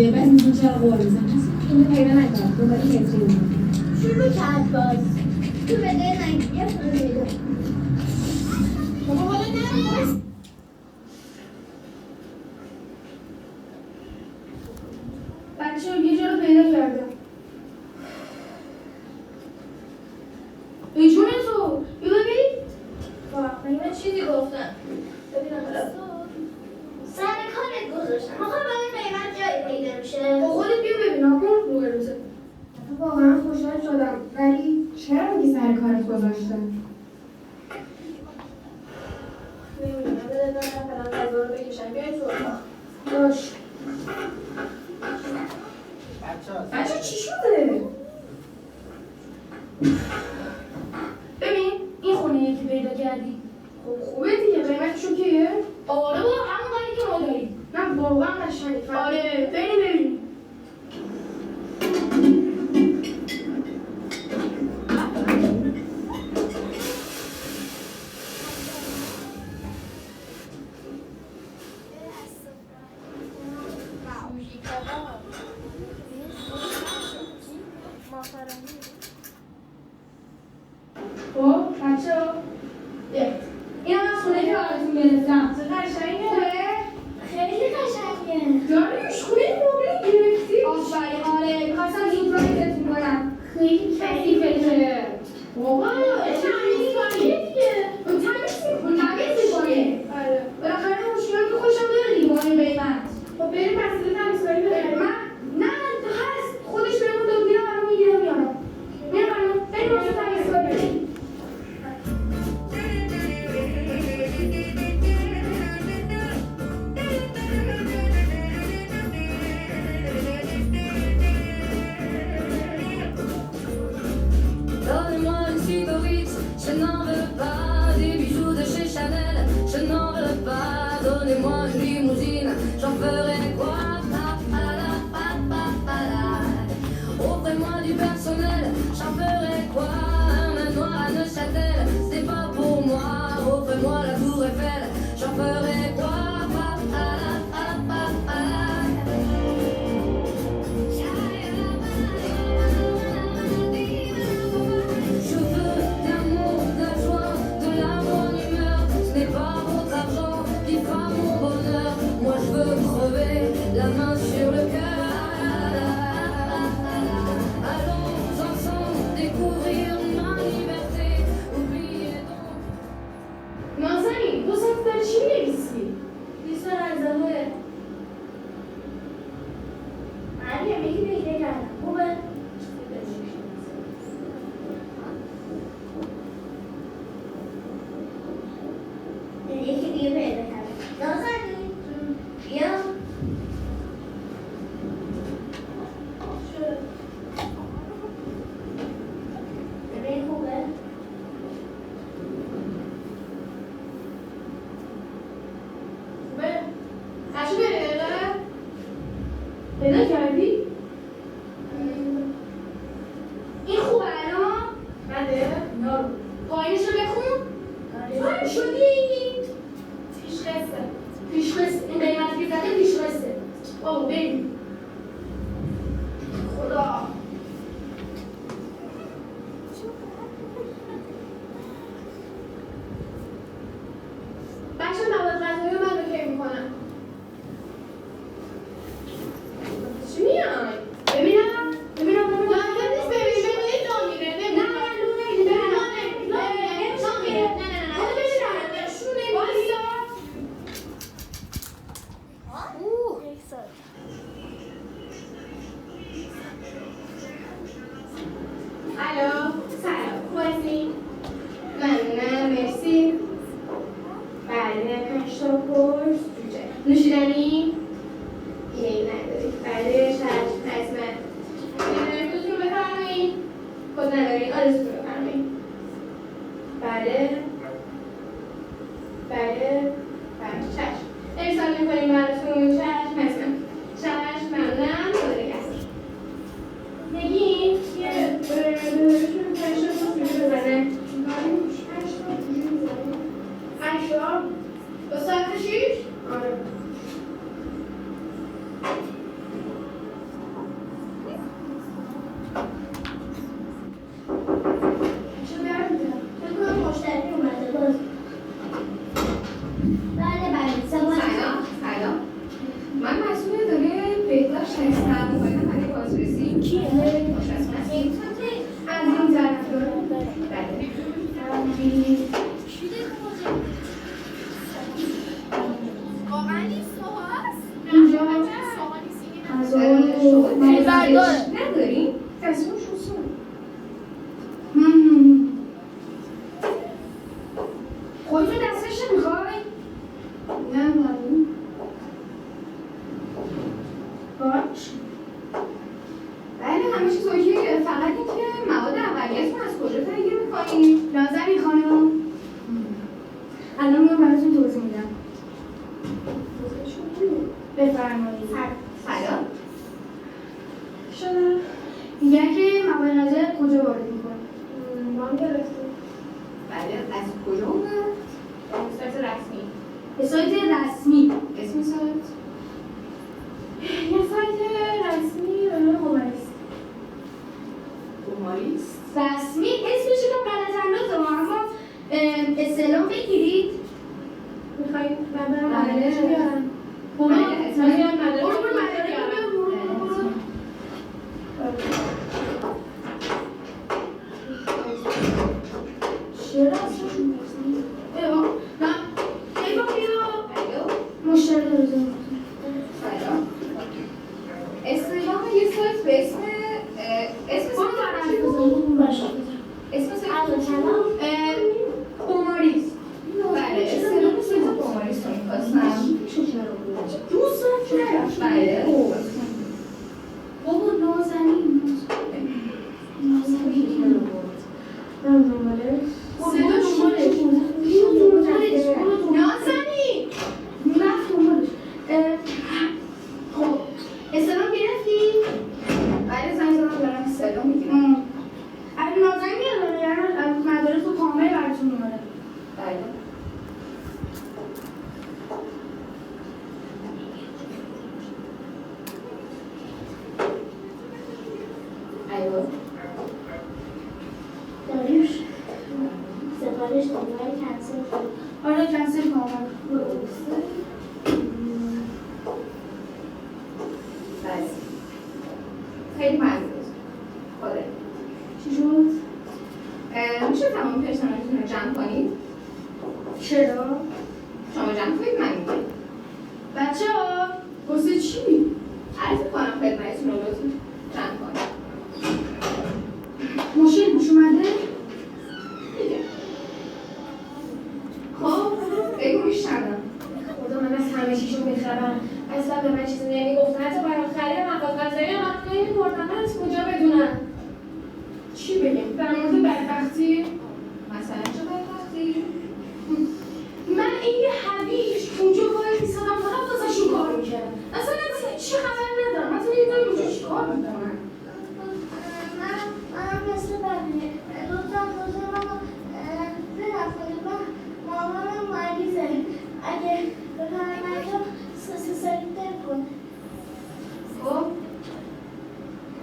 دیگه بس میتونم چرا قول میزن اینو پیدا نکرد تو باید کسی رو شروع کرد باز تو بده نگی یه خونه میدون بابا حالا نمیدونست بچه یه جا رو پیدا کردم ای جون تو بیا ببین مگه من چیزی گفتم ببینم حالا سر کارت گذاشتم میخوام ببین قیمت جایی پیدا میشه با خودت بیا ببینم کن رو بروزه واقعا خوشحال شدم ولی چرا میگی سر کارت گذاشتم نمیدونم بده دارم فلان غذا رو بکشم بیاین تو اتاق باش بچه چی شده؟ ببین این خونه یکی پیدا کردی خب خوبه دیگه قیمتشو کیه؟ آره با همون قدری که ما داریم نه واقعا قشنگه آره بریم ببینیم خب بچه‌ها این هم از خونه که براتون گرفتم چه قشنگه خیلی قشنگه داریوش خونه نوبلی گرفتی؟ آفرین آره میخواستم زود رایتتون کنم خیلی کثیفه بابا تمیز کنی دیگه تمیز می‌کنی آره بالاخره مشکلی که خوشم داره دیگه با این قیمت خب بریم پس تمیز کنیم من نه هست خودش بهمون داد میرم برام میگیرم میارم بریم واسه تمیز کنیم Donnez-moi une suite au Ritz, je n'en veux pas. Des bijoux de chez Chanel, je n'en veux pas. Donnez-moi une limousine, j'en ferai quoi? Offrez-moi du personnel, j'en ferai quoi? Un manoir à Neuchâtel, c'est pas pour moi. Offrez-moi la tour Eiffel, j'en ferai quoi? Je veux de l'amour, de la joie, de la bonne humeur. Ce n'est pas votre argent qui fera mon bonheur. Moi je veux crever la main sur le cœur. Allons ensemble découvrir ma liberté. Oubliez donc. نازنین دو ساعت داری چی می‌نویسی؟ دوستان ارزموه مریم یکی پیدا کردم خوبه یکی دیگه پیدا کردم نازنین بیا ببین خوبه خوبه؟ هرچی بره پیدا کردی؟ این خوبه الان؟ بده؟ نارو پایینشو بخون پایین شدی؟ پیشخسته این قیمتی که زده پیشخسته بابا بریم خدا بچه مواد غذایی رو من اوکی میکنم چی میای؟ ببینم لازم نیست ببینید نام میره نه نون نمیدی نام میره حالا ببینم شونه وایسا نشستم اومدم برای بازرسی مشخص هستید؟ از این طرف بله اینجا نداریم؟ تصمیم شوسون خودتون دستش میخوای؟ نه معلوم. باش بله همه چیز اوکیه فقط اینکه مواد اولیه‌تون از کجا تهیه می‌کنید؟ نازنین خانم الان میام براتون توضیح میدم بفرمایید سلام شده میگن که مواد غذایی کجا وارد میکنه نام گرفتیم. بله از کجا اومد؟ سایت رسمی به سایت رسمی اسم سایت؟ یه سایت رسمی قماریست گماریست رسمی اسمش رو غلط انداز اما استعلام بگیرید میخواییم من برم بله. مدرسه بیارم. برو بله، من میام مدرسه برو بیارم. مدرسه بیار، برو. چرا اصلا نه ایوان بیا الو مشتری داره سلام اصطلاح یه سایت به اسم برو سایت اسم سایت قماریست بله اصطلاح سایت گماریست رو می‌خواستم دوست دارم بله بابا نازنین نازنین من دنباله. صدا دنبالش برو دنبالش نازنین رفت دنبالش خب استعلام گرفتی؟ بله زنگ زدم دارم اصطلاح میگیرم اگه نازنین میاد یعنی مدارس رو کامل براتون میاره بله ایوه داریوش سفارش دادی ولی کنسل شد. آره کنسل کنم بله خیلی ممنون خدا چی شد؟ میشه تمام پرسنلتون رو جمع کنید؟ چرا؟ شما جمع کنید من میگم بچه ها واسه چی؟ عرض کنم خدمتتون رو لطفا جمع کنید مشکل پیش اومده؟ میگم خب بگو میشنم خدا من از همه چیشون میخرم. اصلا به من چیزی نمیگفتن. حتی برای خرید مواد غذایی هم وقت نمی‌بردن. من از کجا بدونم؟ چی بگم؟ در مورد بدبختی؟ مثلا چه بدبختی؟ من این حویج اونجا وای میسادم فقط واسهشون کار میکردم اصلا از چی خبر ندارم اصلا یه داری اونجا چی کار میکنن من مثل بقیه گفتم منو بنفرید من مامانم مریضه اگه بفرم انجام سریعتر کن خب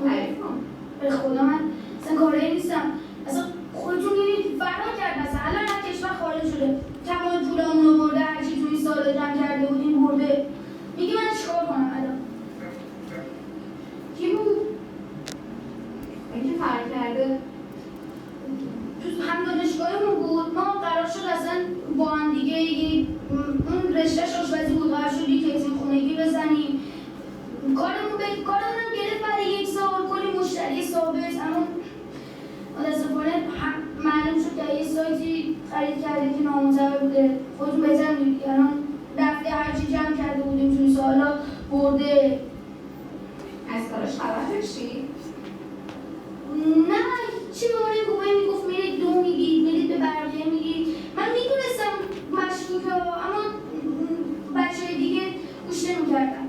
تعریف کن به خدا من اصلا کاری نیستم اصلا خودتون میبینید فرار کرد مثلا الان از کشور خارج شده تمام پولامون رو برده هرچی توی این سالا جمع کرده بودیم برده میگه من چیکار کنم الان کی بود؟ اینکه فرق کرده تو هم دانشگاهمون بود ما قرار شد اصلا با هم دیگه اون رشتهش آشپزی بود قرار شد یک کیسه خونگی بزنیم کارمون گرفت برای یک سال کلی مشتری ثابت اما متاسفانه معلوم شد که یه سایتی خرید کرده که نامعتبر بوده خودتون بهتر می‌دونید الان دفعه هرچی جمع کرده بودیم توی سالا برده از کارش خبر داشتی؟ نه چی به من گوبه میگفت میرید دو میگید میرید به بقیه میگید من میدونستم مشکوکه اما بچه دیگه گوش نمی‌کردن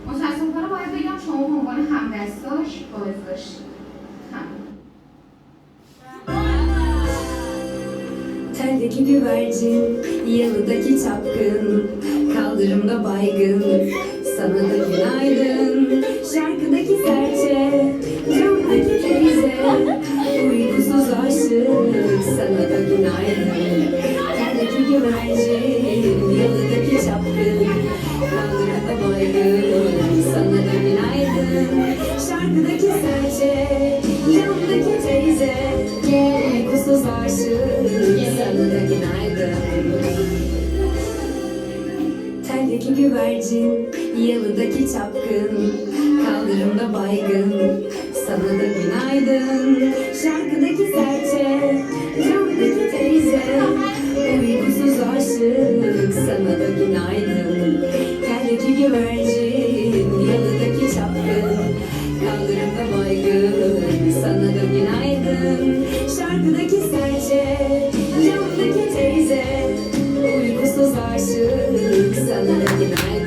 متاسفانه باید بگم شما به عنوان همدستاش بازداشتی Terdeki güvercin, yalıdaki çapkın, kaldırımda baygın, sana da günaydın. Şarkıdaki serçe, camdaki teyze, uykusuz aşık, sana da günaydın. Terdeki güvercin, yalıdaki çapkın, kaldırımda baygın, sana da günaydın. aşık, sana da günaydın. Teldeki güvercin, yalıdaki çapkın, kaldırımda baygın, sana da günaydın. Şarkıdaki serçe, camdaki teyze, uykusuz aşık, sana da günaydın. Teldeki güvercin, yalıdaki çapkın, kaldırımda baygın, sana da günaydın. Şarkıdaki serçe, camdaki teyze, uykusuz aşık, sana da günaydın.